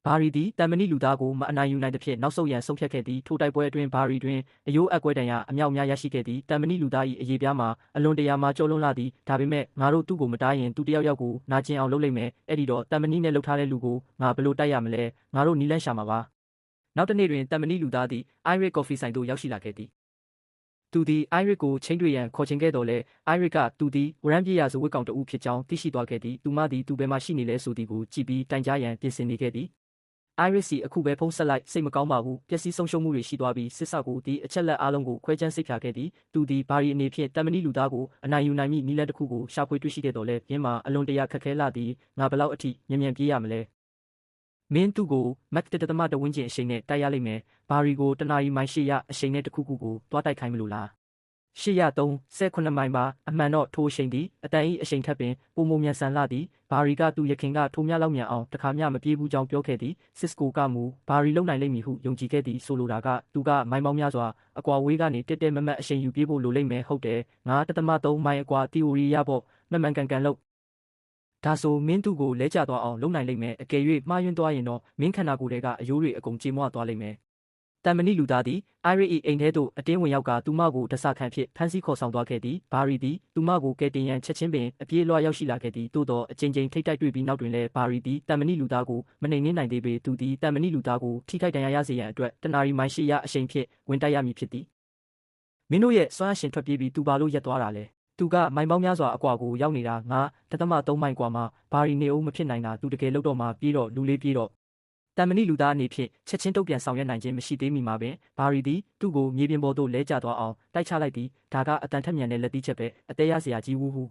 ဘာရီသည်တန်မဏိလူသားကိုမအနိုင်ယူနိုင်သဖြင့်နောက်ဆုတ်ရန်ဆုံးဖြတ်ခဲ့သည်ထိုတိုက်ပွဲအတွင်းဘာရီတွင်အယိုးအက်ကွဲတန်ရာအမြောက်များရရှိခဲ့သည်တန်မဏိလူသား၏အရေးပြားမှာအလွန်တရာမှကျော်လွန်လာသည်ဒါပေမဲ့ငါတို့သူ့ကိုမတားရင်သူတယောက်ယောက်ကိုနာကျင်အောင်လုပ်လိမ့်မယ်အဲ့ဒီတော့တန်မဏိနဲ့လှုပ်ထားတဲ့လူကိုငါဘယ်လိုတိုက်ရမလဲငါတို့နီးလန်းရှာမှာပါနောက်တစ်နေ့တွင်တန်မဏိလူသားသည်အိုင်ရစ်ကော်ဖီဆိုင်သို့ရောက်ရှိလာခဲ့သည်သူသည်အိုင်ရစ်ကိုချိန်တွေ့ရန်ခေါ်ချင်ခဲ့တော်လဲအိုင်ရစ်ကသူသည်ဝရမ်းပြေးရာဇဝတ်ကောင်တဦးဖြစ်ကြောင်းသိရှိသွားခဲ့သည်သူမသည်သူဘယ်မှရှိနေလဲဆိုသည်ကိုကြည့်ပြီးတိုင်ကြားရန်ပြင်ဆင်နေခဲ့သည်အိုင်ရစ်စီအခုပဲဖုန်းဆက်လိုက်စိတ်မကောင်းပါဘူးပျက်စီးဆုံးရှုံးမှုတွေရှိသွားပြီးစစ်ဆောက်ကိုဒီအချက်လက်အားလုံးကိုခွဲခြမ်းစိတ်ဖြာခဲ့သည်သူသည်ဘာရီအနေဖြင့်တန်မဏိလူသားကိုအနိုင်ယူနိုင်မည့်နည်းလမ်းတစ်ခုကိုရှာဖွေတွေ့ရှိခဲ့တော်လဲပြင်းမှာအလွန်တရာခက်ခဲလာသည်ငါဘယ်လောက်အထိမြန်ပြေးရမလဲမင်းသူ့ကိုမက်တတမတဝင်းကျင်အရှိန်နဲ့တိုက်ရလိမ့်မယ်ဘာရီကိုတနာရီမိုင်800အရှိန်နဲ့တစ်ခုခုကိုတွားတိုက်ခိုင်းမလို့လား803မိုင်ပါအမှန်တော့ထိုအရှိန်သည်အတန်၏အရှိန်ထက်ပင်ပိုမိုမြန်ဆန်လာသည်ဘာရီကသူရခင်ကထိုများလောက်မြန်အောင်တခါမျှမပြေးဘူးကြောင်းပြောခဲ့သည်စစ်စကိုကမူဘာရီလုံနိုင်လိမ့်မည်ဟုယုံကြည်ခဲ့သည်ဆိုလိုတာကသူကမိုင်ပေါင်းများစွာအကွာဝေးကနေတက်မတ်အရှိန်ယူပြေးဖို့လိုလိမ့်မယ်ဟုတ်တယ်9.3မိုင်အကွာတီအိုရီရပေါ့မှန်ကန်လို့ဒါဆိုမင်းသူ့ကိုလဲကျသွားအောင်လုံနိုင်လိမ့်မယ်အကယ်၍မှားယွင်းသွားရင်တော့မင်းခန္ဓာကိုယ်တွေကအယိုးတွေအကုန်ကြေမွသွားလိမ့်မယ်တန်မဏိလူသားသည်အိုင်ရစ်၏အိမ်ထဲသို့အတင်းဝင်ရောက်ကသူမကိုတဆခံဖြင့်ဖမ်းဆီးခေါ်ဆောင်သွားခဲ့သည်ဘာရီသည်သူမကိုကယ်တင်ရန်ချက်ချင်းပင်အပြေးလွှားရောက်ရှိလာခဲ့သည်သို့သောအချိန်ထိတ်တိုက်တွေ့ပြီးနောက်တွင်လည်းဘာရီသည်တန်မဏိလူသားကိုမနှိမ်နင်းနိုင်သေးပေသူသည်တန်မဏိလူသားကိုထိခိုက်ဒဏ်ရာရစေရန်အတွက်တနာရီမိုင်800အရှိန်ဖြင့်ဝင်တိုက်ရမည်ဖြစ်သည်မင်းတို့ရဲ့စွမ်းအရှင်ထွက်ပြေးပြီးသူဘာလို့ရက်သွားတာလဲသူကမိုင်ပေါင်းများစွာအကွာကိုရောက်နေတာ9.3မိုင်กว่าမှာဘာရီနေအောင်မဖြစ်နိုင်တာသူတကယ်လို့တော့မှပြေးတော့လူလေးပြေးတော့တန်မဏိလူသားအနေဖြင့်ချက်ချင်းတုတ်ပြန်ဆောင်ရွက်နိုင်ခြင်းမရှိသေးမီမှာပင်ဘာရီသည်သူ့ကိုမြေပြင်ပေါ်သို့လဲကျသွားအောင်တိုက်ချလိုက်သည်ဒါကအတန်ထက်မြန်တဲ့လက်သီးချက်ပဲအသေးရစရာကြီးဝူးဟူ